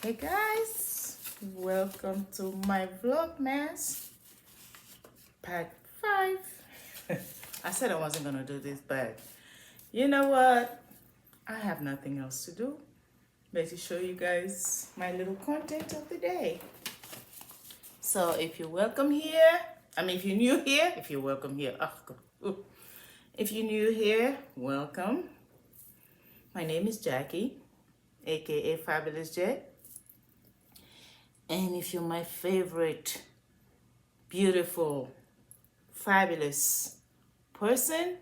Hey guys, welcome to my vlogmas part 5. I said I wasn't gonna do this, but you know what? I have nothing else to do but to show you guys my little content of the day. So if you're welcome here, if you're new here, if you're welcome here, if you're new here, welcome. My name is Jackie, aka Fabulous Jet. And if you're my favorite, beautiful, fabulous person,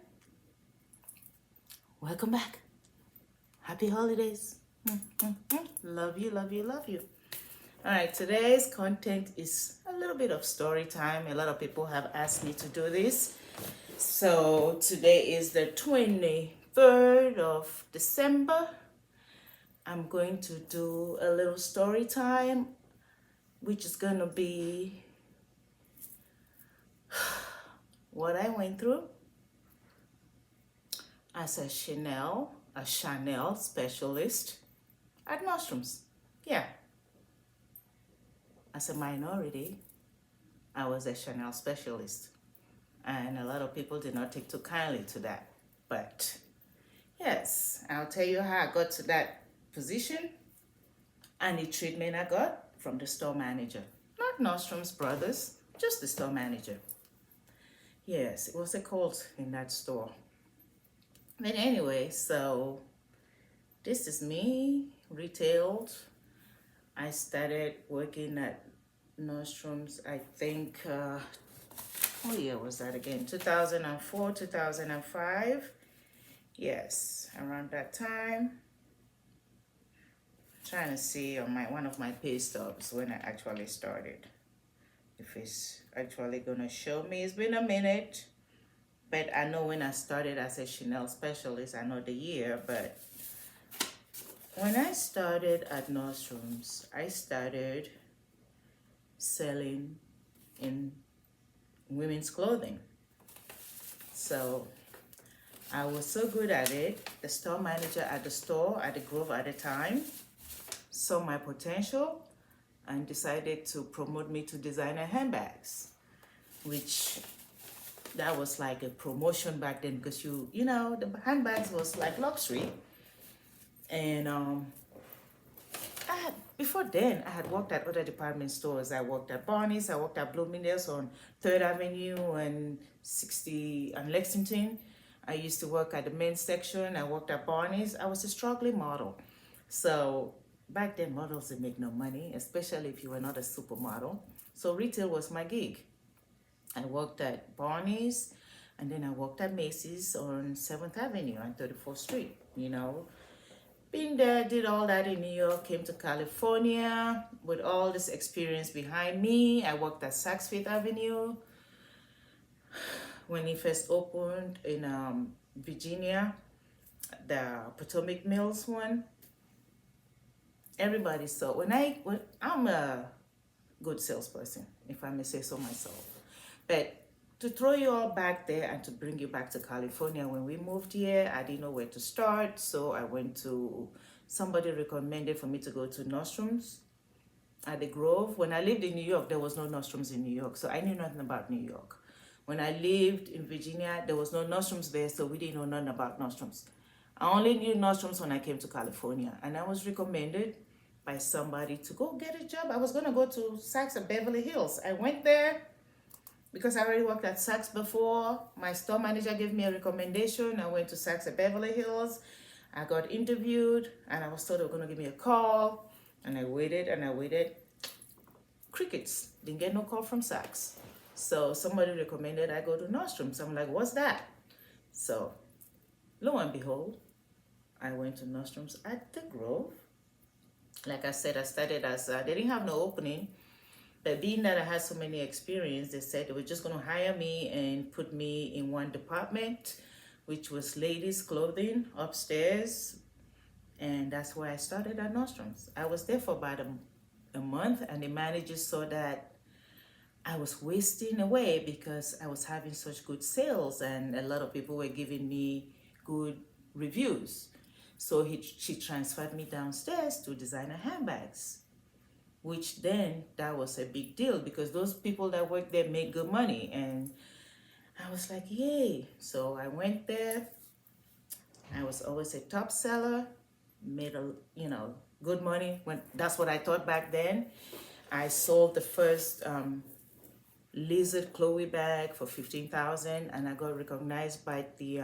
welcome back. Happy holidays. Love you, love you, love you. All right, today's content is a little bit of story time. A lot of people have asked me to do this. So today is the 23rd of December. I'm going to do a little story time, which is going to be what I went through as a Chanel specialist at Nordstrom's. Yeah. As a minority, I was a Chanel specialist. And a lot of people did not take too kindly to that. But yes, I'll tell you how I got to that position and the treatment I got from the store manager. Not Nordstrom's brothers, just the store manager. Yes, it was a cult in that store. But anyway, so this is me, retailed. I started working at Nordstrom's, I think, what year was that again? 2004, 2005. Yes, around that time. Trying to see on one of my pay stubs when I actually started. If it's actually gonna show me. It's been a minute, but I know when I started as a Chanel specialist. I know the year, but when I started at Nordstrom's, I started selling in women's clothing. So I was so good at it. The store manager at the store at the Grove at the time saw my potential and decided to promote me to designer handbags, which that was like a promotion back then because you know the handbags was like luxury. And before then I had worked at other department stores. I worked at Barney's, I worked at Bloomingdale's on 3rd Avenue and 60 and Lexington. I used to work at the men's section. I worked at Barney's. I was a struggling model. So back then, models didn't make no money, especially if you were not a supermodel. So retail was my gig. I worked at Barney's, and then I worked at Macy's on 7th Avenue and 34th Street, you know. Been there, did all that in New York, came to California with all this experience behind me. I worked at Saks Fifth Avenue when it first opened in Virginia, the Potomac Mills one. Everybody saw when I'm a good salesperson, if I may say so myself. But to throw you all back there and to bring you back to California, when we moved here, I didn't know where to start. So I went to, somebody recommended for me to go to Nordstrom's at the Grove. When I lived in New York, there was no Nordstrom's in New York. So I knew nothing about New York. When I lived in Virginia, there was no Nordstrom's there. So we didn't know nothing about Nordstrom's. I only knew Nordstrom's when I came to California. And I was recommended by somebody to go get a job. I was going to go to Saks at Beverly Hills. I went there because I already worked at Saks before. My store manager gave me a recommendation. I went to Saks at Beverly Hills. I got interviewed and I was told they were going to give me a call. And I waited and I waited. Crickets. Didn't get no call from Saks. So somebody recommended I go to Nordstrom. So I'm like, what's that? So lo and behold, I went to Nordstrom's at the Grove. Like I said, I started as, they didn't have no opening. But being that I had so many experience, they said they were just going to hire me and put me in one department, which was ladies' clothing upstairs. And that's where I started at Nordstrom's. I was there for about a month, and the manager saw that I was wasting away because I was having such good sales and a lot of people were giving me good reviews. So she transferred me downstairs to designer handbags. which then that was a big deal because those people that work there make good money. And I was like, yay. So I went there. I was always a top seller, made good money. That's what I thought back then. I sold the first lizard Chloe bag for 15,000, and I got recognized by the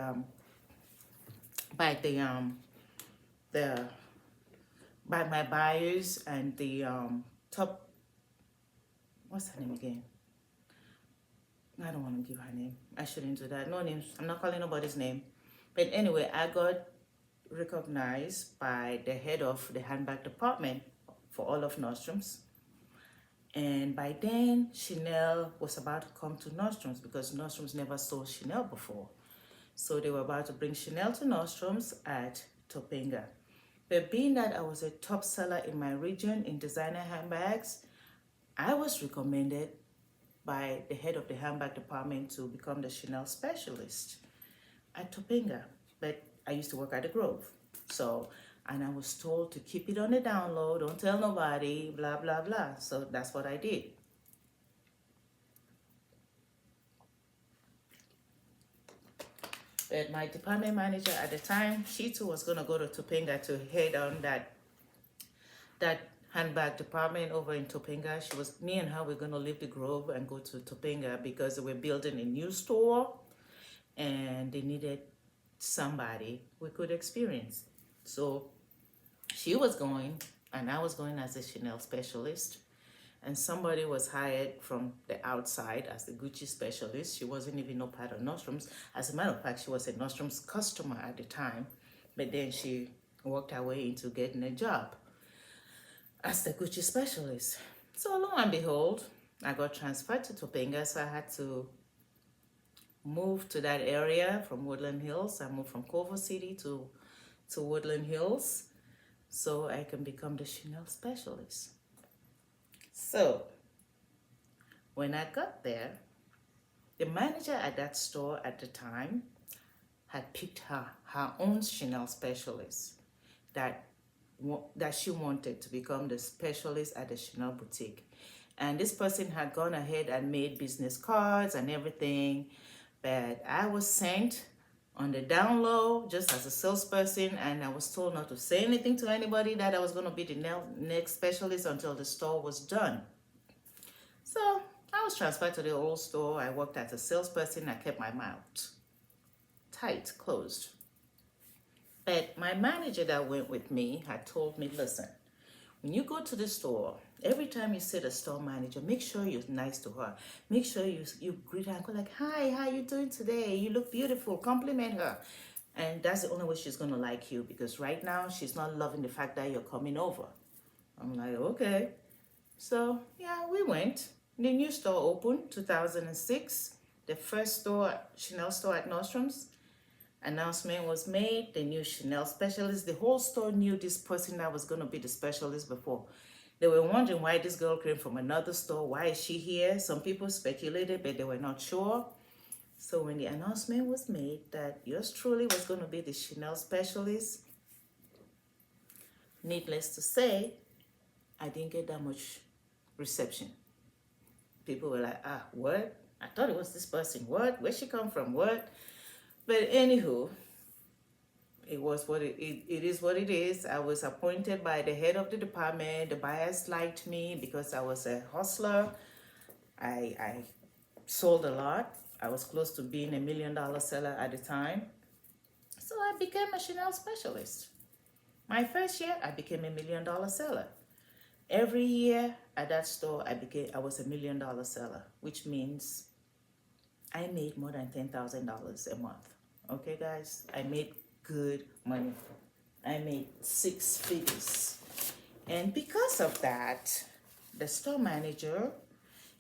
the by my buyers and the top, what's her name again? I don't want to give her name. I shouldn't do that. No names. I'm not calling nobody's name. But anyway, I got recognized by the head of the handbag department for all of Nordstrom's. And by then, Chanel was about to come to Nordstrom's because Nordstrom's never sold Chanel before. So they were about to bring Chanel to Nordstrom's at Topanga. But being that I was a top seller in my region in designer handbags, I was recommended by the head of the handbag department to become the Chanel specialist at Topanga. But I used to work at the Grove. And I was told to keep it on the down low, don't tell nobody, blah, blah, blah. So that's what I did. But my department manager at the time, she too was going to go to Topanga to head on that handbag department over in Topanga. Me and her were going to leave the Grove and go to Topanga because they were building a new store and they needed somebody we could experience. So she was going and I was going as a Chanel specialist, and somebody was hired from the outside as the Gucci specialist. She wasn't even no part of Nordstrom's. As a matter of fact, she was a Nordstrom's customer at the time, but then she worked her way into getting a job as the Gucci specialist. So lo and behold, I got transferred to Topanga, so I had to move to that area from Woodland Hills. I moved from Culver City to Woodland Hills so I can become the Chanel specialist. So when I got there, the manager at that store at the time had picked her own Chanel specialist that she wanted to become the specialist at the Chanel boutique. And this person had gone ahead and made business cards and everything, but I was sent on the down low just as a salesperson, and I was told not to say anything to anybody that I was going to be the next specialist until the store was done. So I was transferred to the old store. I worked as a salesperson. I kept my mouth tight, closed. But my manager that went with me had told me, listen, when you go to the store, every time you see the store manager, make sure you're nice to her. Make sure you greet her and go like, hi, how you doing today? You look beautiful. Compliment her. And that's the only way she's going to like you, because right now she's not loving the fact that you're coming over. I'm like, okay. So, yeah, we went. The new store opened 2006. The first store, Chanel store at Nordstrom's. Announcement was made, the new Chanel specialist. The whole store knew this person that was going to be the specialist before. They were wondering why this girl came from another store. Why is she here? Some people speculated, but they were not sure. So when the announcement was made that yours truly was going to be the Chanel specialist, needless to say, I didn't get that much reception. People were like, what? I thought it was this person. What? Where'd she come from? What? But anywho, it was what it is what it is. I was appointed by the head of the department. The buyers liked me because I was a hustler. I sold a lot. I was close to being $1 million seller at the time. So I became a Chanel specialist. My first year, I became $1 million seller. Every year at that store, I was $1 million seller, which means I made more than $10,000 a month. Okay, guys, I made good money. I made 6 figures. And because of that, the store manager,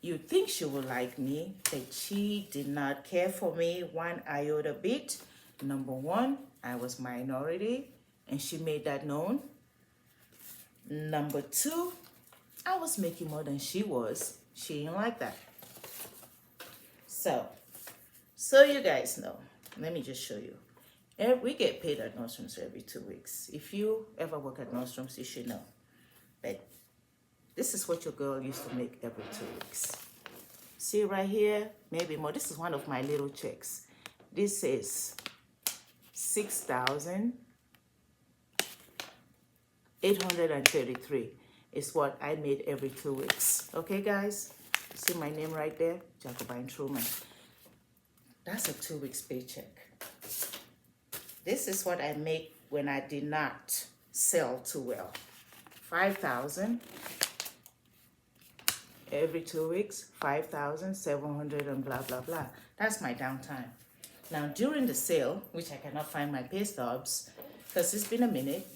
you'd think she would like me, but she did not care for me one iota bit. Number one, I was minority, and she made that known. Number two, I was making more than she was. She didn't like that. So you guys know, let me just show you. We get paid at Nordstrom's every 2 weeks. If you ever work at Nordstrom's, you should know. But This is what your girl used to make every 2 weeks. See right here, maybe more. This is one of my little checks. This is 6,833 is what I made every 2 weeks. Okay, guys? See my name right there? Jacobine Truman. That's a 2 weeks paycheck. This is what I make when I did not sell too well. 5,000 every 2 weeks, 5,700 and blah, blah, blah. That's my downtime. Now, during the sale, which I cannot find my pay stubs, because it's been a minute,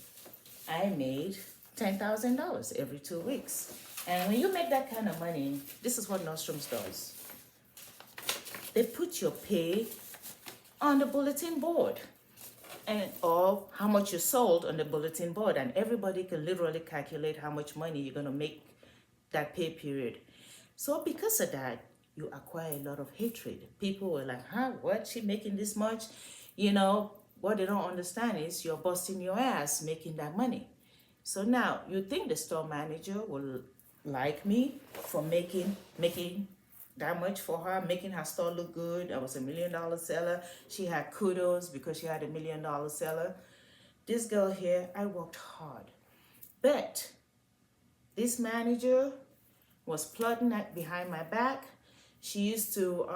I made $10,000 every 2 weeks. And when you make that kind of money, this is what Nordstrom does. They put your pay on the bulletin board, and or how much you sold on the bulletin board, and everybody can literally calculate how much money you're going to make that pay period. So because of that, you acquire a lot of hatred. People were like, huh, what? She making this much? You know, what they don't understand is you're busting your ass making that money. So now you think the store manager will like me for making that much for her, making her store look good. I was $1 million seller. She had kudos because she had $1 million seller. This girl here, I worked hard. But this manager was plotting behind my back. She used to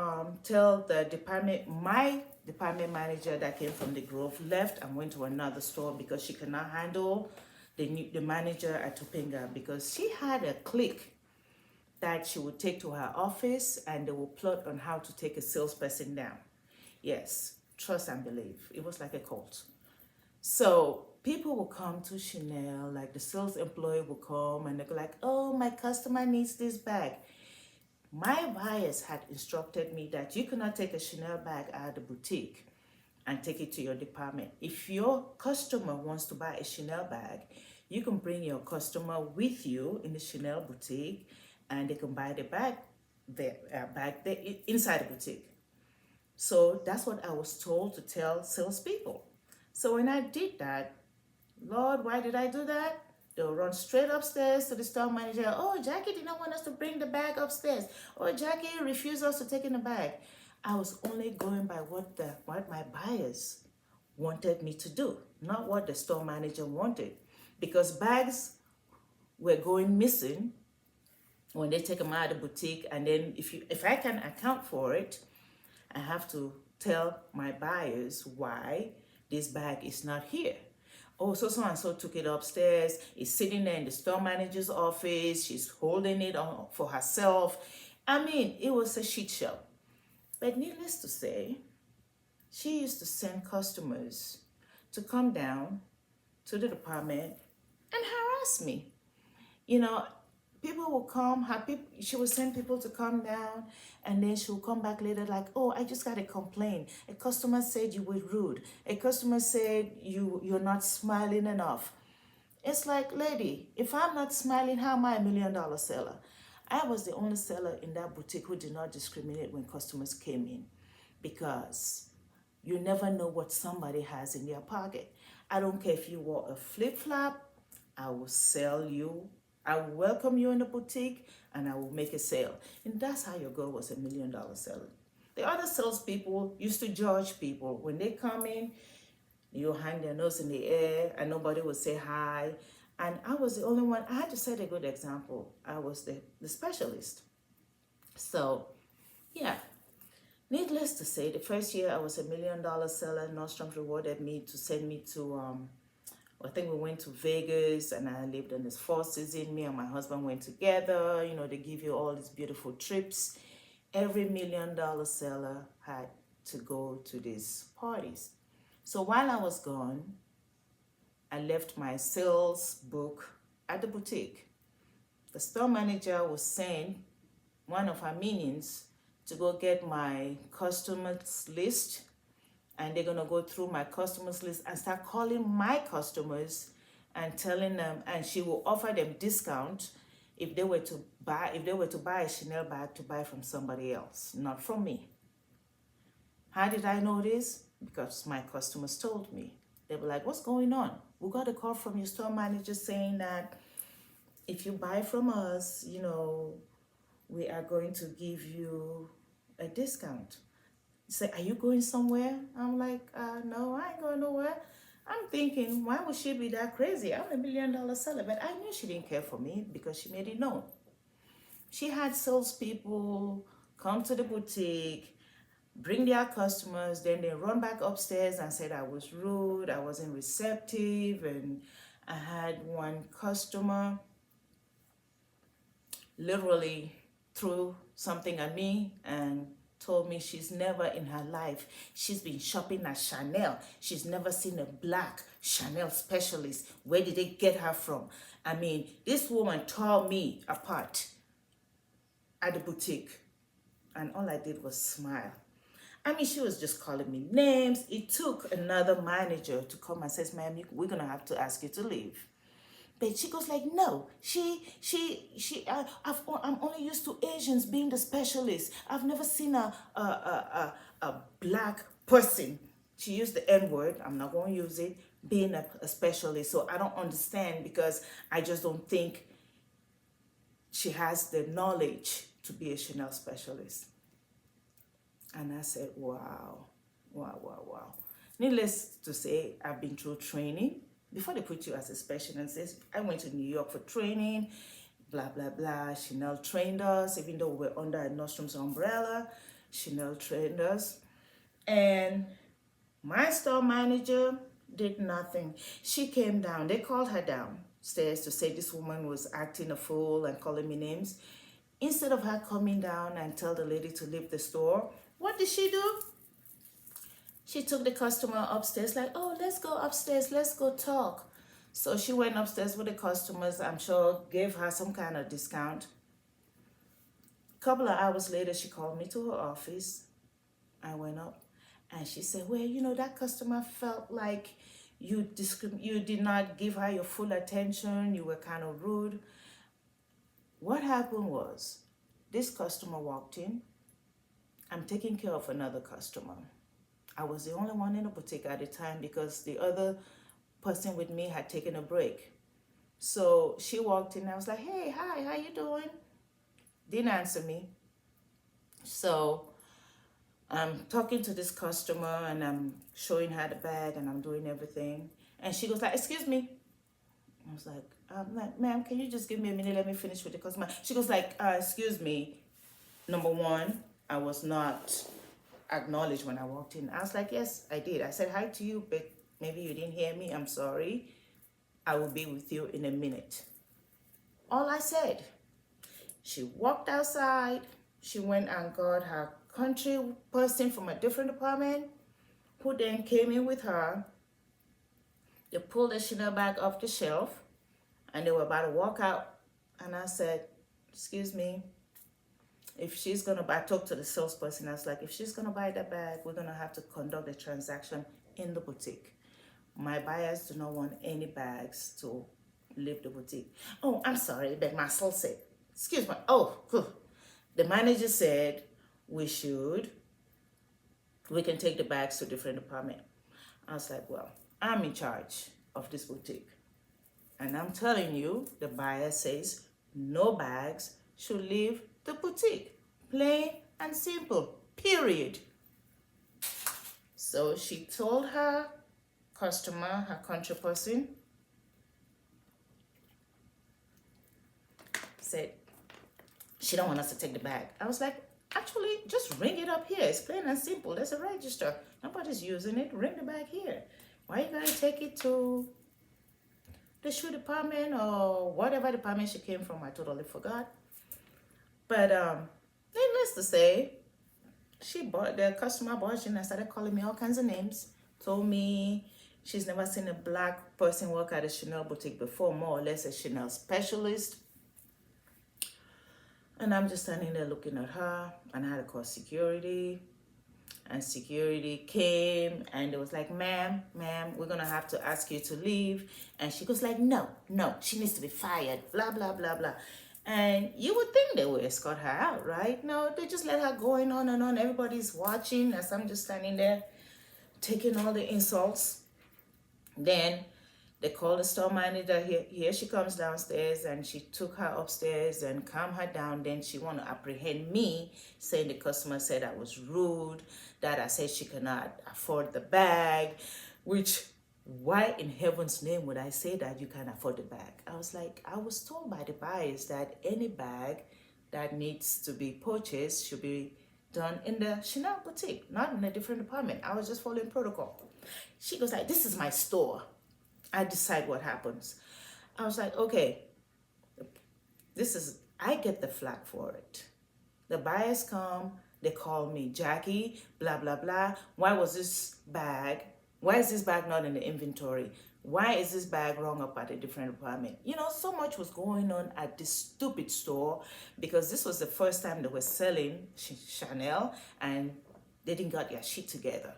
tell the department, my department manager that came from the Grove left and went to another store because she could not handle the manager at Topanga, because she had a clique that she would take to her office and they would plot on how to take a salesperson down. Yes, trust and believe. It was like a cult. So people will come to Chanel, like the sales employee will come and they'll be like, oh, my customer needs this bag. My buyers had instructed me that you cannot take a Chanel bag out of the boutique and take it to your department. If your customer wants to buy a Chanel bag, you can bring your customer with you in the Chanel boutique and they can buy the bag there, inside the boutique. So that's what I was told to tell salespeople. So when I did that, Lord, why did I do that? They'll run straight upstairs to the store manager. Oh, Jackie did not want us to bring the bag upstairs. Oh, Jackie refused us to take in the bag. I was only going by what my buyers wanted me to do, not what the store manager wanted. Because bags were going missing when they take them out of the boutique, and then if I can account for it, I have to tell my buyers why this bag is not here. Oh, so and so took it upstairs. It's sitting there in the store manager's office. She's holding it on for herself. I mean, it was a shit show. But needless to say, she used to send customers to come down to the department and harass me. You know, people will come, she will send people to come down, and then she'll come back later like, oh, I just got a complaint. A customer said you were rude. A customer said you're not smiling enough. It's like, lady, if I'm not smiling, how am I $1 million seller? I was the only seller in that boutique who did not discriminate when customers came in, because you never know what somebody has in their pocket. I don't care if you wore a flip-flop, I will sell you. I will welcome you in the boutique and I will make a sale. And that's how your girl was $1 million seller. The other salespeople used to judge people. When they come in, you hang their nose in the air and nobody would say hi. And I was the only one. I had to set a good example. I was the specialist. So, yeah. Needless to say, the first year I was $1 million seller. Nordstrom rewarded me to send me to, I think we went to Vegas and I lived in this 4 seasons. Me and my husband went together. You know, they give you all these beautiful trips. Every $1 million seller had to go to these parties. So while I was gone, I left my sales book at the boutique. The store manager was sent one of her minions to go get my customers list, and they're gonna go through my customers list and start calling my customers and telling them, and she will offer them discount if they were to buy a Chanel bag, to buy from somebody else, not from me. How did I know this? Because my customers told me. They were like, what's going on? We got a call from your store manager saying that if you buy from us, we are going to give you a discount. Say, are you going somewhere? I'm like, no, I ain't going nowhere. I'm thinking, why would she be that crazy? I'm $1 million seller, but I knew she didn't care for me because she made it known. She had salespeople come to the boutique, bring their customers, then they run back upstairs and said I was rude, I wasn't receptive, and I had one customer literally threw something at me and told me she's never in her life, she's been shopping at Chanel, she's never seen a black Chanel specialist. Where did they get her from? I mean, this woman tore me apart at the boutique, and all I did was smile. I mean, she was just calling me names. It took another manager to come and says, ma'am, we're gonna have to ask you to leave. But she goes like, no, I'm only used to Asians being the specialist. I've never seen a black person. She used the N-word, I'm not gonna use it, being a specialist. So I don't understand, because I just don't think she has the knowledge to be a Chanel specialist. And I said, wow, wow, wow, wow. Needless to say, I've been through training. Before they put you as a specialist, I went to New York for training, blah, blah, blah. Chanel trained us, even though we were under Nordstrom's umbrella. Chanel trained us. And my store manager did nothing. She came down. They called her downstairs to say this woman was acting a fool and calling me names. Instead of her coming down and tell the lady to leave the store, what did she do? She took the customer upstairs like, oh, let's go upstairs, let's go talk. So she went upstairs with the customers, I'm sure gave her some kind of discount. A couple of hours later, she called me to her office. I went up and she said, well, that customer felt like you did not give her your full attention, you were kind of rude. What happened was, this customer walked in. I'm taking care of another customer. I was the only one in the boutique at the time because the other person with me had taken a break. So she walked in, I was like, hey, hi, how you doing? Didn't answer me. So I'm talking to this customer and I'm showing her the bag and I'm doing everything. And she goes like, excuse me. I was like, ma'am, can you just give me a minute? Let me finish with the customer. She goes like, excuse me. Number one, I was not acknowledged when I walked in. I was like, yes, I did. I said hi to you, but maybe you didn't hear me. I'm sorry. I will be with you in a minute. All I said. She walked outside. She went and got her country person from a different department, who then came in with her. They pulled the Chanel bag off the shelf and they were about to walk out. And I said, excuse me, if she's gonna buy, I talked to the salesperson, I was like, if she's gonna buy the bag, we're gonna have to conduct the transaction in the boutique. My buyers do not want any bags to leave the boutique. Oh, I'm sorry, but my soul said, excuse me, the manager said we can take the bags to a different department. I was like, well, I'm in charge of this boutique. And I'm telling you, the buyer says no bags should leave the boutique. Plain and simple, period. So she told her customer, her country person, said she don't want us to take the bag. I was like, actually, just ring it up here. It's plain and simple. There's a register. Nobody's using it. Ring the bag here. Why you gotta take it to the shoe department or whatever department she came from? I totally forgot. But needless to say, the customer barged in and started calling me all kinds of names. Told me she's never seen a black person work at a Chanel boutique before, more or less a Chanel specialist. And I'm just standing there looking at her, and I had to call security. And security came and it was like, ma'am, we're gonna have to ask you to leave. And she goes like, no, she needs to be fired, blah, blah, blah, blah. And you would think they would escort her out, right? No, they just let her going on and on. Everybody's watching as I'm just standing there taking all the insults. Then They called the store manager. Here she comes downstairs, and she took her upstairs and calmed her down. Then she want to apprehend me, saying the customer said I was rude, that I said she cannot afford the bag, which, why in heaven's name would I say that you can't afford the bag? I was like, I was told by the buyers that any bag that needs to be purchased should be done in the Chanel boutique, not in a different department. I was just following protocol. She goes like, this is my store. I decide what happens. I was like, okay, I get the flack for it. The buyers come, they call me, Jackie, blah, blah, blah. Why is this bag not in the inventory? Why is this bag rung up at a different department? You know, so much was going on at this stupid store because this was the first time they were selling Chanel and they didn't got their shit together.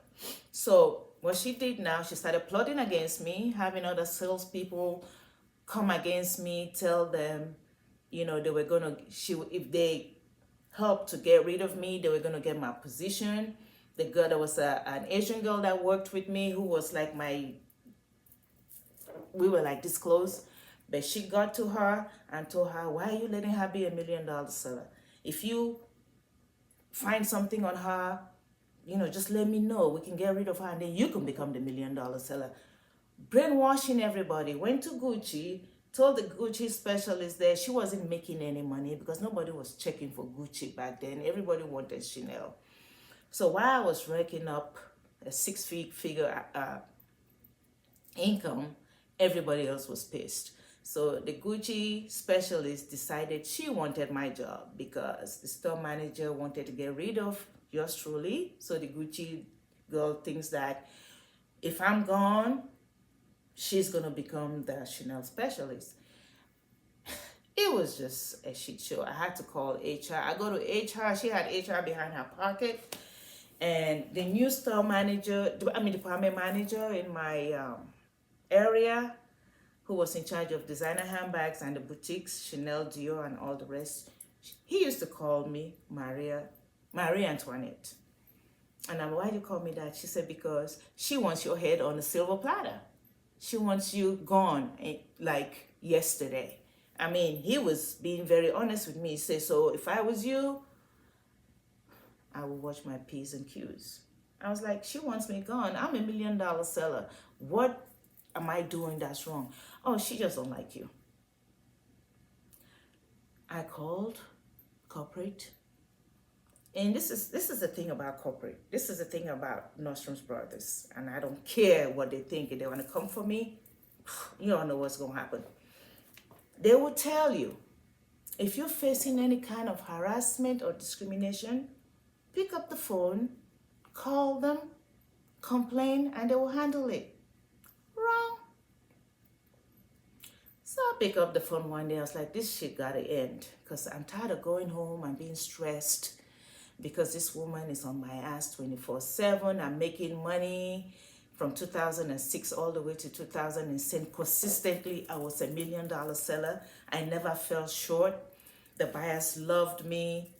So what she did now, she started plotting against me, having other salespeople come against me, tell them, you know, they were gonna, if they helped to get rid of me, they were gonna get my position. The girl, there was an Asian girl that worked with me who was like we were like this close, but she got to her and told her, why are you letting her be $1 million seller? If you find something on her, you know, just let me know. We can get rid of her and then you can become the $1 million seller. Brainwashing everybody. Went to Gucci, told the Gucci specialist there she wasn't making any money because nobody was checking for Gucci back then. Everybody wanted Chanel. So while I was raking up a six-figure income, everybody else was pissed. So the Gucci specialist decided she wanted my job because the store manager wanted to get rid of yours truly. So the Gucci girl thinks that if I'm gone, she's gonna become the Chanel specialist. It was just a shit show. I had to call HR. I go to HR. She had HR behind her pocket. And the new store manager, department manager in my area, who was in charge of designer handbags and the boutiques, Chanel, Dior, and all the rest, he used to call me Marie Antoinette. And I'm, why do you call me that? She said, because she wants your head on a silver platter. She wants you gone like yesterday. I mean, he was being very honest with me. He said, so if I was you, I will watch my P's and Q's. I was like, she wants me gone. I'm $1 million seller. What am I doing that's wrong? Oh, she just don't like you. I called corporate. And this is the thing about corporate. This is the thing about Nordstrom's brothers. And I don't care what they think. If they want to come for me, you don't know what's going to happen. They will tell you, if you're facing any kind of harassment or discrimination, pick up the phone, call them, complain, and they will handle it. Wrong. So I pick up the phone one day. I was like, this shit gotta end because I'm tired of going home and being stressed because this woman is on my ass 24/7. I'm making money from 2006 all the way to 2010. Consistently, I was $1 million seller. I never fell short. The buyers loved me.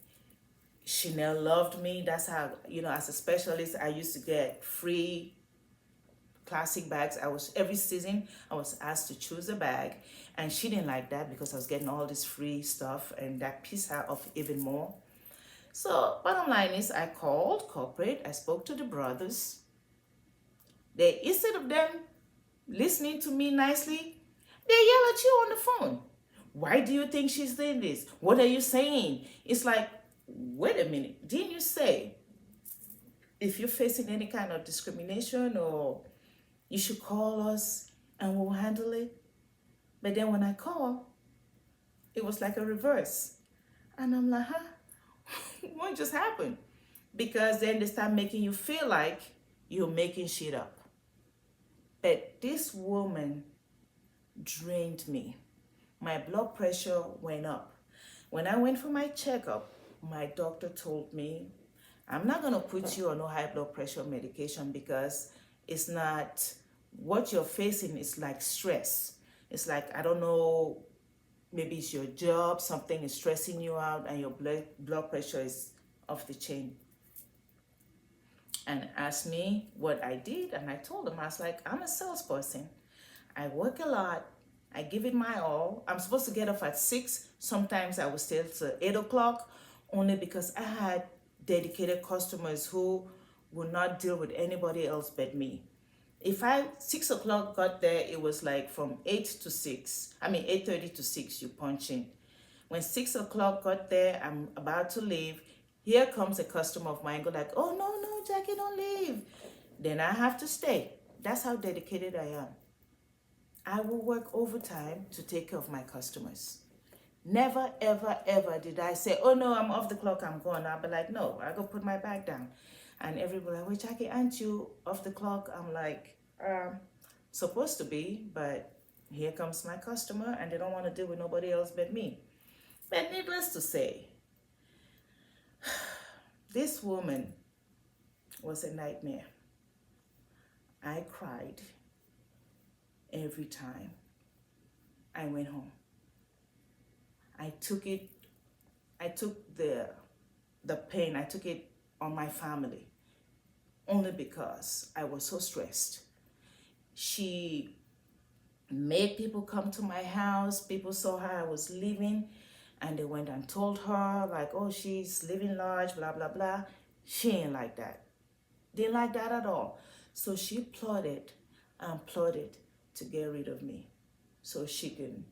Chanel loved me. That's how, you know, as a specialist, I used to get free classic bags. Every season, I was asked to choose a bag. And she didn't like that because I was getting all this free stuff and that pissed her off even more. So bottom line is I called corporate. I spoke to the brothers. They, instead of them listening to me nicely, they yell at you on the phone. Why do you think she's doing this? What are you saying? It's like, wait a minute, didn't you say if you're facing any kind of discrimination or you should call us and we'll handle it? But then when I call, it was like a reverse. And I'm like, what just happened? Because then they start making you feel like you're making shit up. But this woman drained me. My blood pressure went up. When I went for my checkup, my doctor told me, I'm not going to put you on no high blood pressure medication because it's not, what you're facing is like stress. It's like, I don't know, maybe it's your job, something is stressing you out and your blood pressure is off the chain. And asked me what I did, and I told him, I was like, I'm a salesperson. I work a lot. I give it my all. I'm supposed to get off at 6. Sometimes I would stay till 8 o'clock only because I had dedicated customers who would not deal with anybody else but me. If I 6 o'clock got there, it was like from 8 to 6. I mean 8:30 to 6, you punch in. When 6 o'clock got there, I'm about to leave. Here comes a customer of mine, go like, oh no, Jackie, don't leave. Then I have to stay. That's how dedicated I am. I will work overtime to take care of my customers. Never, ever, ever did I say, oh no, I'm off the clock, I'm gone. I'll be like, no, I go put my bag down. And everybody like, well, Jackie, aren't you off the clock? I'm like, supposed to be, but here comes my customer and they don't want to deal with nobody else but me. But needless to say, this woman was a nightmare. I cried every time I went home. I took the pain, I took it on my family only because I was so stressed. She made people come to my house. People saw how I was living and they went and told her like, oh, she's living large, blah, blah, blah. She ain't like that. Didn't like that at all. So she plotted and plotted to get rid of me so she can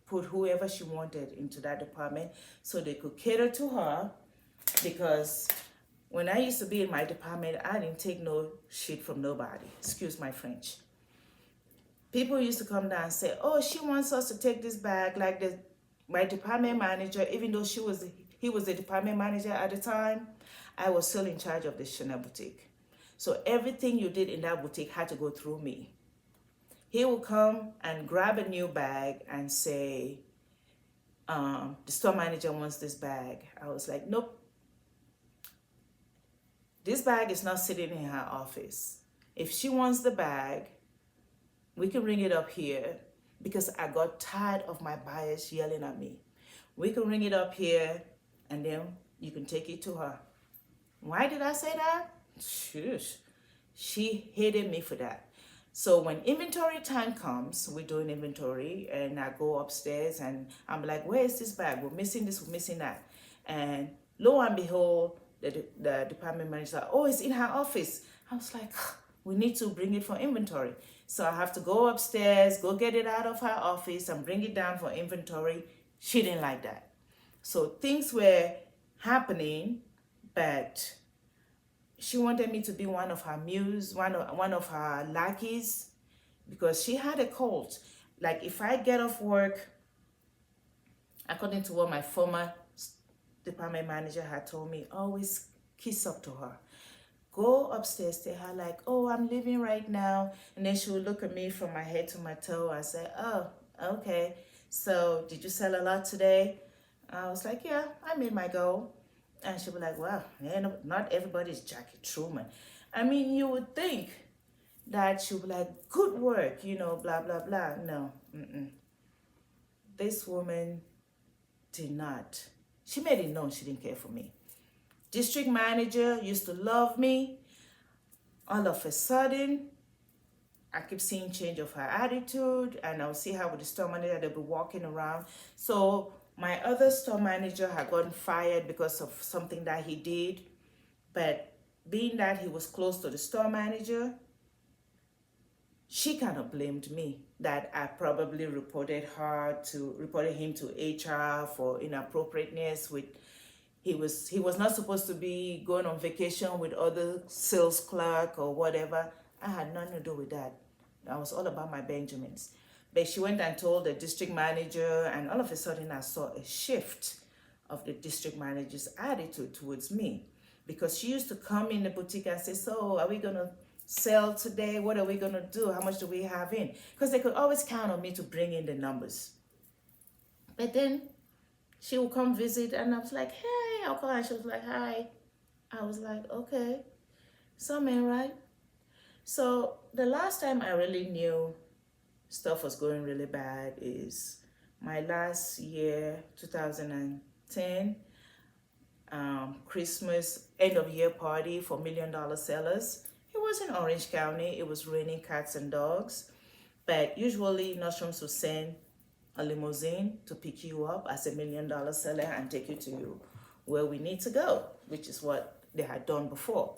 put whoever she wanted into that department so they could cater to her. Because when I used to be in my department, I didn't take no shit from nobody. Excuse my French. People used to come down and say, oh, she wants us to take this bag. Like my department manager, even though he was the department manager at the time, I was still in charge of the Chanel boutique. So everything you did in that boutique had to go through me. He will come and grab a new bag and say, the store manager wants this bag. I was like, nope. This bag is not sitting in her office. If she wants the bag, we can bring it up here because I got tired of my buyers yelling at me. We can bring it up here and then you can take it to her. Why did I say that? Shush. She hated me for that. So when inventory time comes, we're doing inventory and I go upstairs and I'm like, where is this bag? We're missing this, we're missing that. And lo and behold, the department manager, oh, it's in her office. I was like, we need to bring it for inventory. So I have to go upstairs, go get it out of her office and bring it down for inventory. She didn't like that. So things were happening, but she wanted me to be one of her muses, one of her lackeys, because she had a cult. Like if I get off work, according to what my former department manager had told me, always kiss up to her. Go upstairs to her like, oh, I'm leaving right now. And then she would look at me from my head to my toe and say, oh, okay. So did you sell a lot today? I was like, yeah, I made my goal. And she'd be like, well, not everybody's Jackie Truman. I mean, you would think that she'd be like, good work, blah, blah, blah. No. This woman did not. She made it known she didn't care for me. District manager used to love me. All of a sudden, I keep seeing change of her attitude, and I'll see her with the store manager. They'll be walking around. So my other store manager had gotten fired because of something that he did. But being that he was close to the store manager, she kind of blamed me that I probably reported him to HR for inappropriateness with. He was not supposed to be going on vacation with other sales clerk or whatever. I had nothing to do with that. I was all about my Benjamins. But she went and told the district manager, and all of a sudden I saw a shift of the district manager's attitude towards me. Because she used to come in the boutique and say, so are we going to sell today? What are we going to do? How much do we have in? Because they could always count on me to bring in the numbers. But then she would come visit and I was like, hey, I'll call her. She was like, hi. I was like, okay. Something, right? So the last time I really knew stuff was going really bad is my last year, 2010, Christmas end of year party for $1 Million Sellers. It was in Orange County. It was raining cats and dogs. But usually Nordstrom's will send a limousine to pick you up as $1 million seller and take you to where we need to go, which is what they had done before.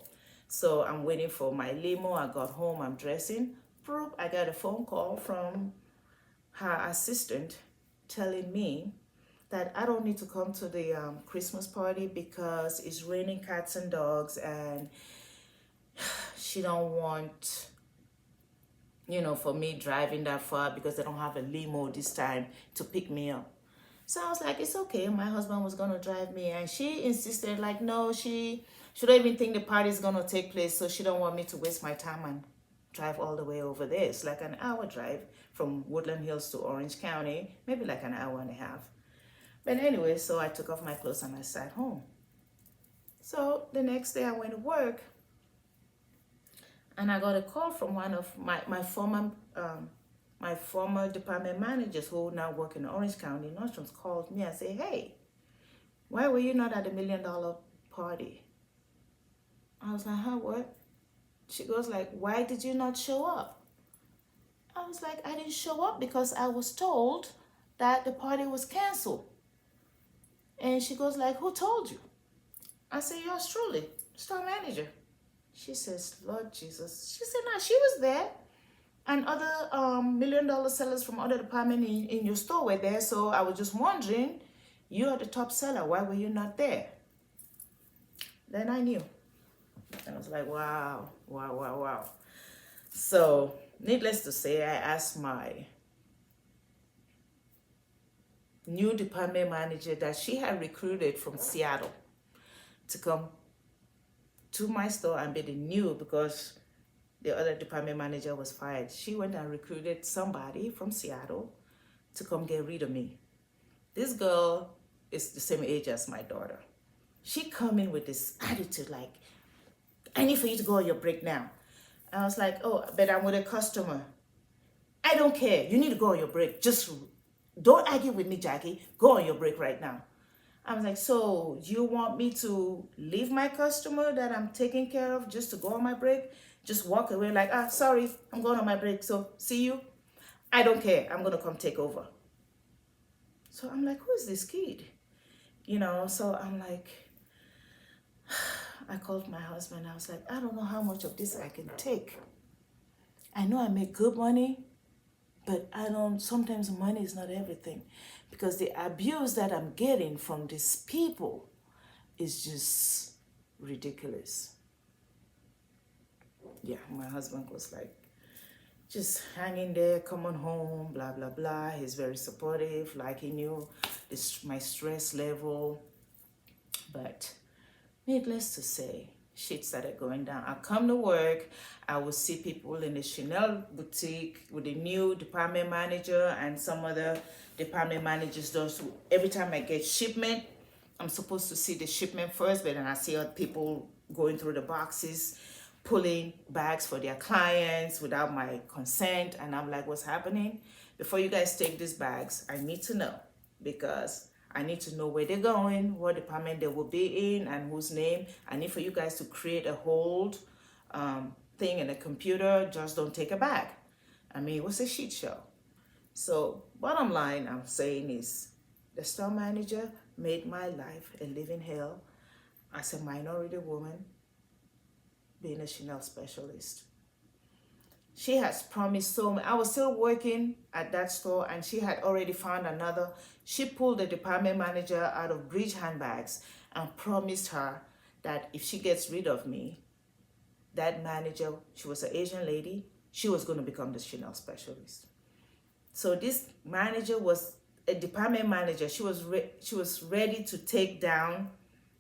So I'm waiting for my limo. I got home, I'm dressing. I got a phone call from her assistant telling me that I don't need to come to the Christmas party because it's raining cats and dogs, and she don't want, for me driving that far because they don't have a limo this time to pick me up. So I was like, it's okay. My husband was going to drive me, and she insisted, like, no, she don't even think the party is going to take place, so she don't want me to waste my time and drive all the way over there. It's like an hour drive from Woodland Hills to Orange County, maybe like an hour and a half. But anyway, so I took off my clothes and I sat home. So the next day I went to work, and I got a call from one of my former department managers who now work in Orange County. Nordstrom's called me and said, hey, why were you not at the $1 million party? I was like, huh, what? She goes like, why did you not show up? I was like, I didn't show up because I was told that the party was canceled. And she goes like, who told you? I said, yours truly, store manager. She says, Lord Jesus. She said, no, she was there. And other $1 million sellers from other departments in your store were there. So I was just wondering, you are the top seller. Why were you not there? Then I knew. And I was like, wow, wow, wow, wow. So needless to say, I asked my new department manager that she had recruited from Seattle to come to my store and be the new, because the other department manager was fired. She went and recruited somebody from Seattle to come get rid of me. This girl is the same age as my daughter. She come in with this attitude like, I need for you to go on your break now. I was like, oh, but I'm with a customer. I don't care. You need to go on your break. Just don't argue with me, Jackie. Go on your break right now. I was like, so you want me to leave my customer that I'm taking care of just to go on my break? Just walk away like, sorry, I'm going on my break. So see you. I don't care. I'm going to come take over. So I'm like, who is this kid? So I'm like, I called my husband. I was like, I don't know how much of this I can take. I know I make good money, but sometimes money is not everything, because the abuse that I'm getting from these people is just ridiculous. Yeah, my husband was like, just hanging there, coming home, blah, blah, blah. He's very supportive, like he knew my stress level. But needless to say, shit started going down. I come to work, I would see people in the Chanel boutique with the new department manager and some other department managers. Every time I get shipment, I'm supposed to see the shipment first, but then I see other people going through the boxes, pulling bags for their clients without my consent. And I'm like, what's happening? Before you guys take these bags, I need to know, because I need to know where they're going, what department they will be in, and whose name. I need for you guys to create a hold thing in the computer. Just don't take a bag. I mean, it was a shit show. So bottom line I'm saying is, the store manager made my life a living hell as a minority woman being a Chanel specialist. She has promised so much. I was still working at that store, and she had already found another. She pulled the department manager out of bridge handbags and promised her that if she gets rid of me, that manager, she was an Asian lady, she was going to become the Chanel specialist. So this manager was a department manager. She was ready to take down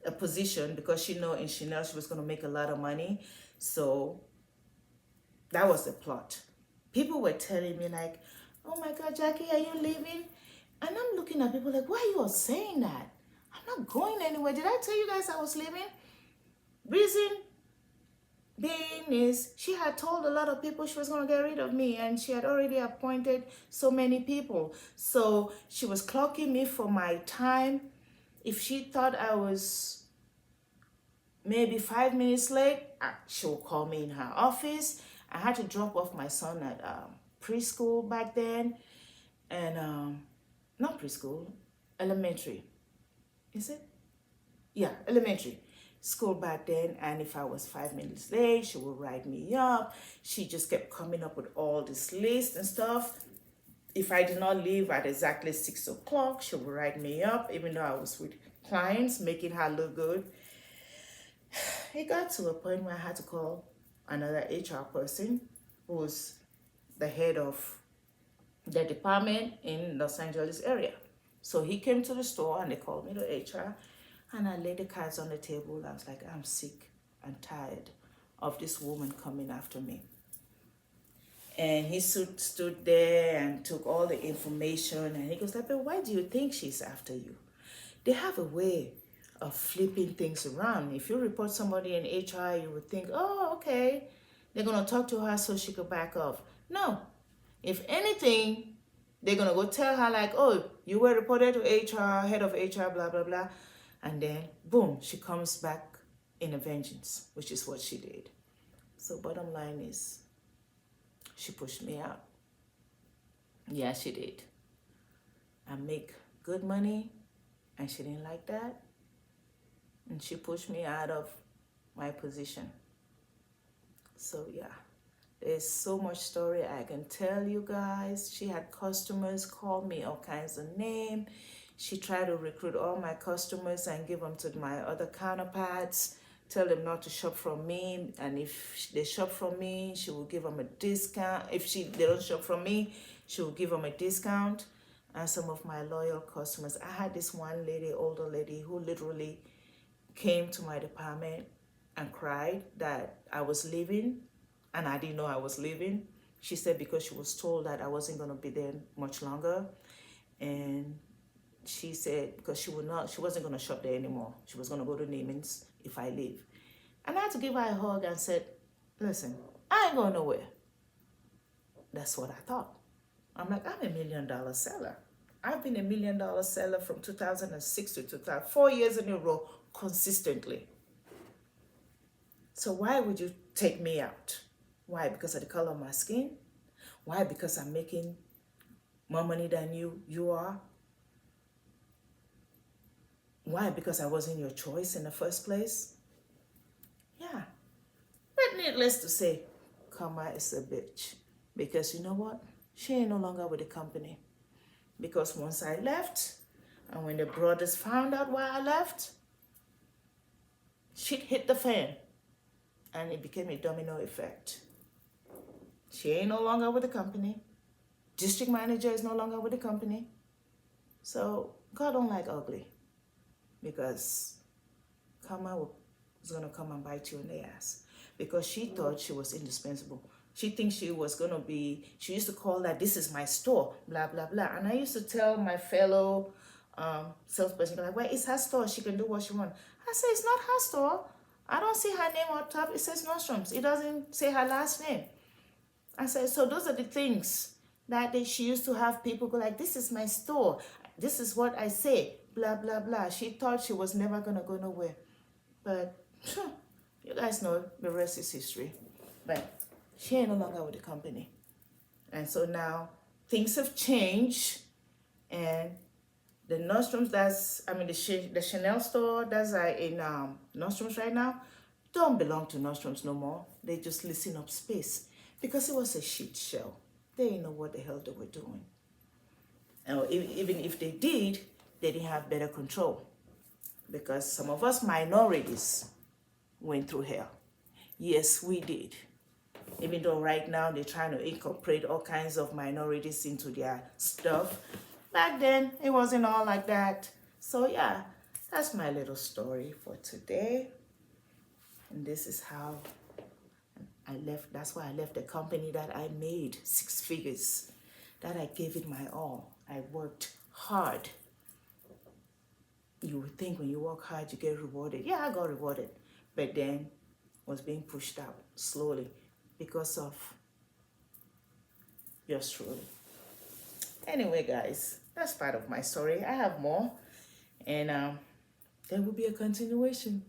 a position because she knew in Chanel she was going to make a lot of money. So that was the plot. People were telling me like, oh my God, Jackie, are you leaving? And I'm looking at people like, why are you all saying that? I'm not going anywhere. Did I tell you guys I was leaving? Reason being is she had told a lot of people she was going to get rid of me, and she had already appointed so many people. So she was clocking me for my time. If she thought I was maybe 5 minutes late, she'll call me in her office. I had to drop off my son at preschool back then, and not preschool, elementary. Is it? Yeah, elementary school back then. And if I was 5 minutes late, she would write me up. She just kept coming up with all this list and stuff. If I did not leave at exactly 6 o'clock, she would write me up, even though I was with clients, making her look good. It got to a point where I had to call another HR person who was the head of the department in Los Angeles area. So he came to the store and they called me to HR, and I laid the cards on the table. I was like, I'm sick and tired of this woman coming after me. And he stood there and took all the information, and he goes like, but why do you think she's after you? They have a way of flipping things around. If you report somebody in HR, you would think, oh, okay, they're going to talk to her so she could back off. No. If anything, they're going to go tell her like, oh, you were reported to HR, head of HR, blah, blah, blah. And then, boom, she comes back in a vengeance, which is what she did. So bottom line is, she pushed me out. Yeah, she did. I make good money, and she didn't like that. And she pushed me out of my position. So yeah, there's so much story I can tell you guys. She had customers call me all kinds of names. She tried to recruit all my customers and give them to my other counterparts, tell them not to shop from me. And if they shop from me, she will give them a discount. If they don't shop from me, she will give them a discount. And some of my loyal customers, I had this one lady, older lady, who literally came to my department and cried that I was leaving, and I didn't know I was leaving. She said because she was told that I wasn't going to be there much longer, and she said because she wasn't going to shop there anymore. She was going to go to Neiman's if I leave. And I had to give her a hug and said, listen, I ain't going nowhere. That's what I thought. I'm like, I'm $1 million seller. I've been $1 million seller from 2006 to 2000, 4 years in a row, consistently. So why would you take me out? Why? Because of the color of my skin? Why? Because I'm making more money than you are? Why? Because I wasn't your choice in the first place? Yeah. But needless to say, karma is a bitch. Because you know what? She ain't no longer with the company. Because once I left, and when the brothers found out why I left, shit hit the fan. And it became a domino effect. She ain't no longer with the company. District manager is no longer with the company. So God don't like ugly. Because karma is going to come and bite you in the ass. Because she thought she was indispensable. She thinks she was going to be, she used to call that, this is my store, blah, blah, blah. And I used to tell my fellow salesperson, like, well, it's her store. She can do what she wants. I say, it's not her store. I don't see her name on top. It says Nordstrom's. It doesn't say her last name. I said, so those are the things that she used to have people go like, this is my store. This is what I say, blah, blah, blah. She thought she was never going to go nowhere. But you guys know the rest is history. But she ain't no longer with the company. And so now things have changed. And the Nordstrom's the Chanel store that's in Nordstrom's right now don't belong to Nordstrom's no more. They just leasing up space because it was a shit show. They didn't know what the hell they were doing. And even if they did, they didn't have better control because some of us minorities went through hell. Yes, we did. Even though right now they're trying to incorporate all kinds of minorities into their stuff. Back then, it wasn't all like that. So yeah, that's my little story for today. And this is how I left. That's why I left the company that I made 6 figures. That I gave it my all. I worked hard. You would think when you work hard, you get rewarded. Yeah, I got rewarded. But then was being pushed out slowly because of yours truly. Anyway, guys, that's part of my story. I have more, and there will be a continuation.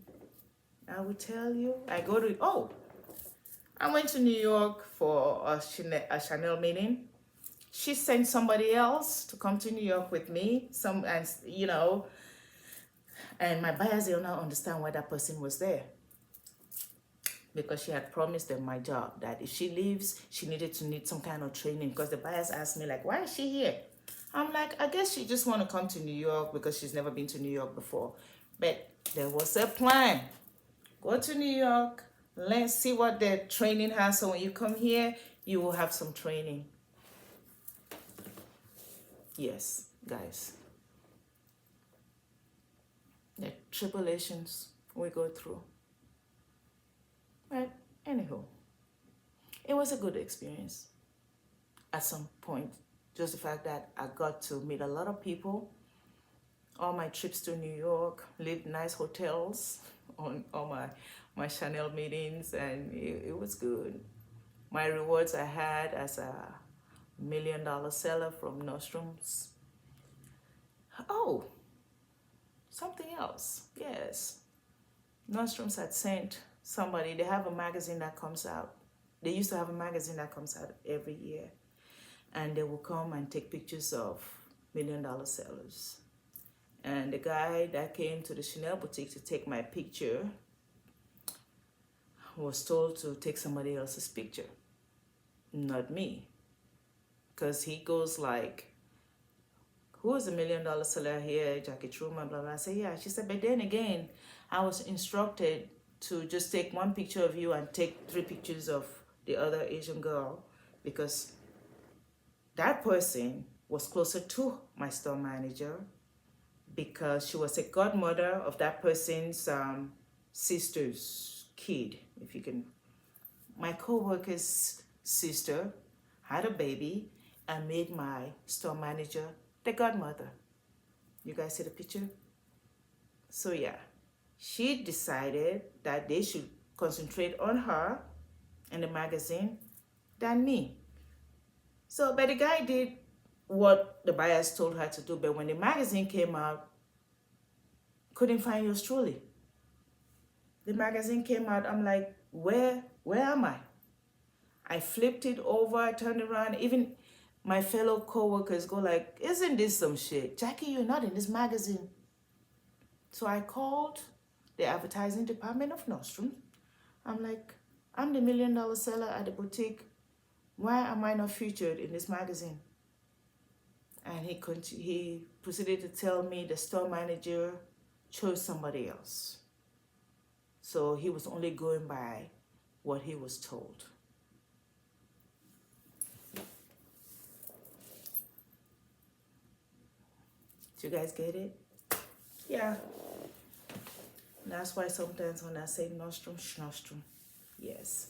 I will tell you. I went to New York for a Chanel meeting. She sent somebody else to come to New York with me. And my buyers did not understand why that person was there. Because she had promised them my job, that if she leaves, she needed to need some kind of training. Because the buyers asked me, like, why is she here? I'm like, I guess she just want to come to New York because she's never been to New York before. But there was a plan. Go to New York, let's see what their training has. So when you come here, you will have some training. Yes, guys. The tribulations we go through. But anywho, it was a good experience at some point. Just the fact that I got to meet a lot of people. All my trips to New York, lived nice hotels on all my Chanel meetings, and it was good. My rewards I had as a $1 million seller from Nordstrom's. Oh, something else. Yes. Nordstrom's had sent somebody, they have a magazine that comes out. They used to have a magazine that comes out every year. And they will come and take pictures of $1 million sellers. And the guy that came to the Chanel boutique to take my picture was told to take somebody else's picture, not me. Because he goes like, who is the $1 million seller here? Jackie Truman, blah, blah. I said, yeah. She said, but then again, I was instructed to just take one picture of you and take 3 pictures of the other Asian girl, because that person was closer to my store manager, because she was a godmother of that person's sister's kid, if you can. My co-worker's sister had a baby and made my store manager the godmother. You guys see the picture? So yeah, she decided that they should concentrate on her in the magazine than me. So, but the guy did what the buyers told her to do, but when the magazine came out, couldn't find yours truly. The magazine came out, I'm like, where am I? I flipped it over, I turned around, even my fellow co-workers go like, isn't this some shit? Jackie, you're not in this magazine. So I called the advertising department of Nordstrom. I'm like, I'm the $1 million seller at the boutique. Why am I not featured in this magazine? And he proceeded to tell me the store manager chose somebody else. So he was only going by what he was told. Do you guys get it? Yeah. That's why sometimes when I say Nordstrom, Nordstrom, yes.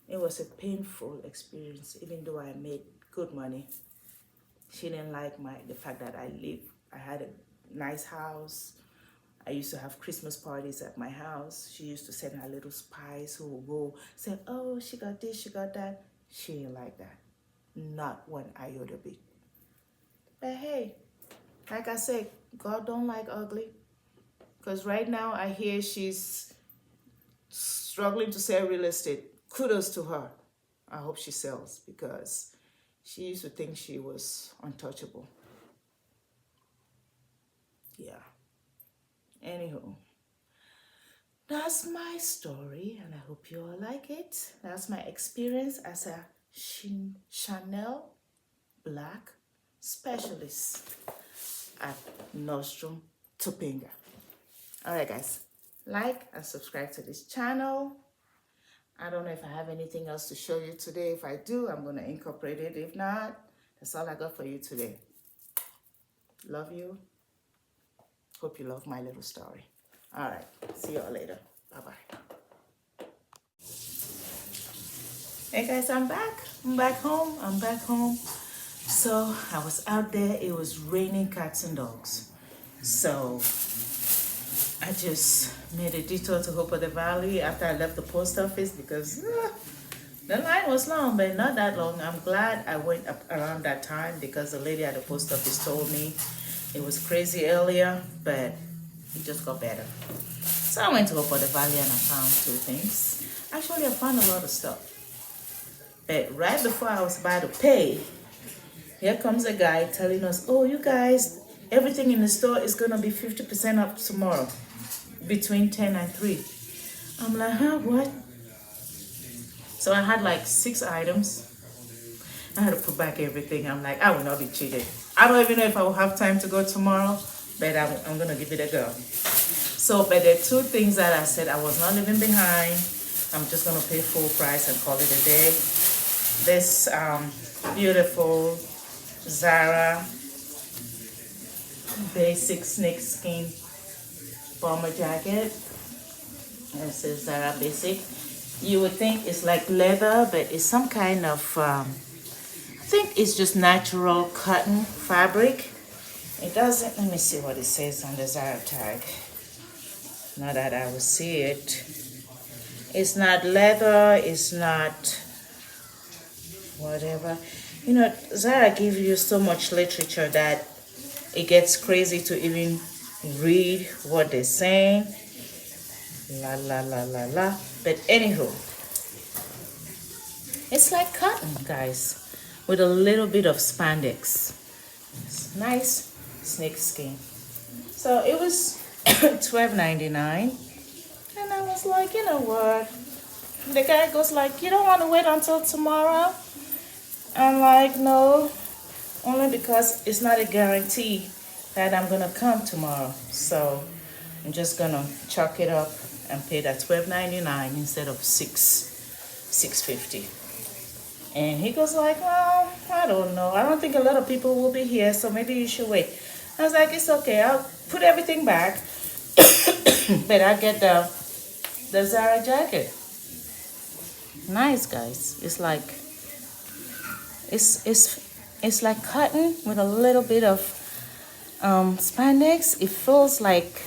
It was a painful experience, even though I made good money. She didn't like the fact that I had a nice house. I used to have Christmas parties at my house. She used to send her little spies who would go say, oh, she got this, she got that. She didn't like that. Not one iota bit. But hey, like I said, God don't like ugly. Because right now I hear she's struggling to sell real estate. Kudos to her. I hope she sells, because she used to think she was untouchable. Yeah. Anywho, that's my story, and I hope you all like it. That's my experience as a Chanel Black specialist at Nordstrom Topanga. All right, guys, like and subscribe to this channel. I don't know if I have anything else to show you today. If I do, I'm going to incorporate it. If not, that's all I got for you today. Love you. Hope you love my little story. All right. See you all later. Bye-bye. Hey, guys, I'm back. I'm back home. So I was out there. It was raining cats and dogs. So I just made a detour to Hope of the Valley after I left the post office, because the line was long, but not that long. I'm glad I went up around that time, because the lady at the post office told me it was crazy earlier, but it just got better. So I went to Hope of the Valley and I found 2 things. Actually, I found a lot of stuff. But right before I was about to pay, here comes a guy telling us, oh, you guys, everything in the store is going to be 50% off tomorrow between 10 and 3. I'm like, huh, what? So I had like 6 items. I had to put back everything. I'm like, I will not be cheated. I don't even know if I will have time to go tomorrow, but I'm going to give it a go. So, but there are 2 things that I said I was not leaving behind. I'm just going to pay full price and call it a day. This beautiful Zara basic snakeskin bomber jacket. This is Zara basic. You would think it's like leather, but it's some kind of, I think it's just natural cotton fabric. It doesn't, let me see what it says on the Zara tag. Not that I will see it. It's not leather, it's not whatever. You know, Zara gives you so much literature that it gets crazy to even read what they're saying. La la la la la. But anywho, it's like cotton, guys, with a little bit of spandex. It's nice snake skin. So it was $12.99, and I was like, you know what? The guy goes like, you don't want to wait until tomorrow? I'm like, no, only because it's not a guarantee that I'm gonna come tomorrow. So I'm just gonna chalk it up and pay that $12.99 instead of $6.50. And he goes like, well, I don't know. I don't think a lot of people will be here, so maybe you should wait. I was like, it's okay. I'll put everything back, but I get the Zara jacket. Nice, guys. It's like it's like cotton with a little bit of spandex. It feels like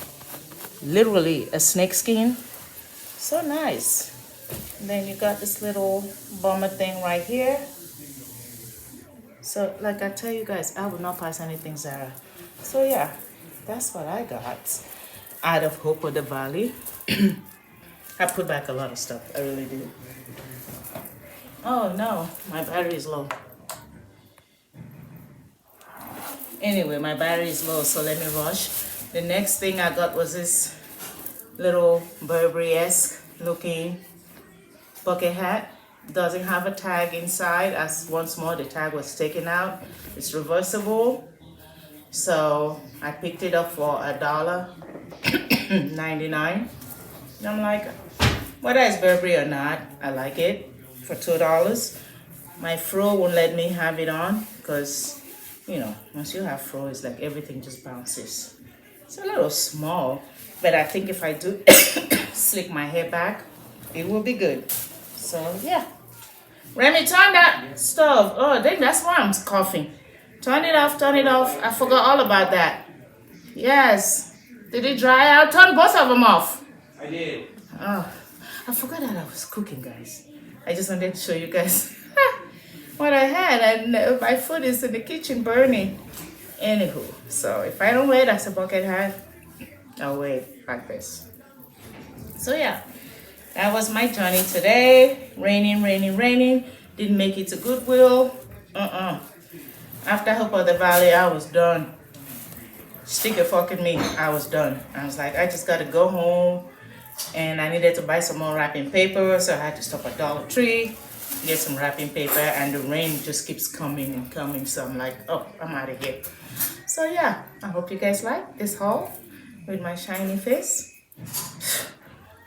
literally a snake skin. So nice. And then you got this little bomber thing right here. So like I tell you guys, I would not pass anything Zara. So yeah, that's what I got out of Hope of the Valley. I put back a lot of stuff, I really did. Oh no, my battery is low. Anyway, my battery is low, so let me rush. The next thing I got was this little Burberry-esque looking bucket hat. Doesn't have a tag inside, as once more the tag was taken out. It's reversible. So I picked it up for $1.99. And I'm like, whether it's Burberry or not, I like it for $2. My fro won't let me have it on because, you know, once you have fro, it's like everything just bounces. It's a little small, but I think if I do slick my hair back, it will be good. So yeah. Remy, turn that stove. Oh, I think that's why I'm coughing. Turn it off, turn it off. I forgot all about that. Yes. Did it dry out? Turn both of them off. I did. Oh, I forgot that I was cooking, guys. I just wanted to show you guys what I had, and my food is in the kitchen burning. Anywho, so if I don't wear it as a bucket hat, I'll wear it like this. So yeah, that was my journey today. Raining, raining, raining. Didn't make it to Goodwill. After Hope of the Valley, I was done. Stick a fork in me. I was done. I was like, I just got to go home. And I needed to buy some more wrapping paper. So I had to stop at Dollar Tree, get some wrapping paper. And the rain just keeps coming and coming. So I'm like, oh, I'm out of here. So yeah, I hope you guys like this haul with my shiny face.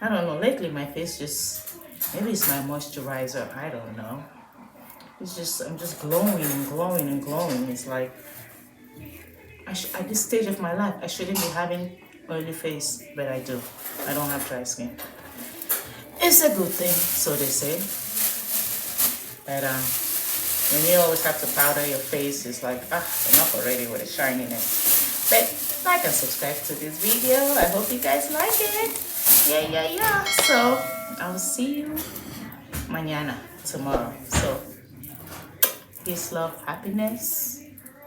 I don't know. Lately, my face just, maybe it's my moisturizer. I don't know. It's just, I'm just glowing and glowing and glowing. It's like, at this stage of my life, I shouldn't be having oily face, but I do. I don't have dry skin. It's a good thing, so they say. But when you always have to powder your face, it's like, enough already with the shininess. But like and subscribe to this video. I hope you guys like it. Yeah. So I'll see you mañana, tomorrow. So peace, love, happiness.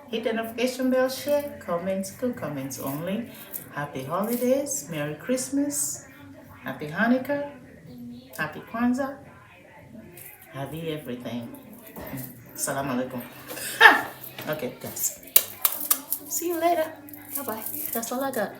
Hit the notification bell, share, comments, good comments only. Happy holidays, Merry Christmas, Happy Hanukkah, Happy Kwanzaa, Have you everything? Salam alaikum. Okay, guys. See you later. Bye bye. That's all I got.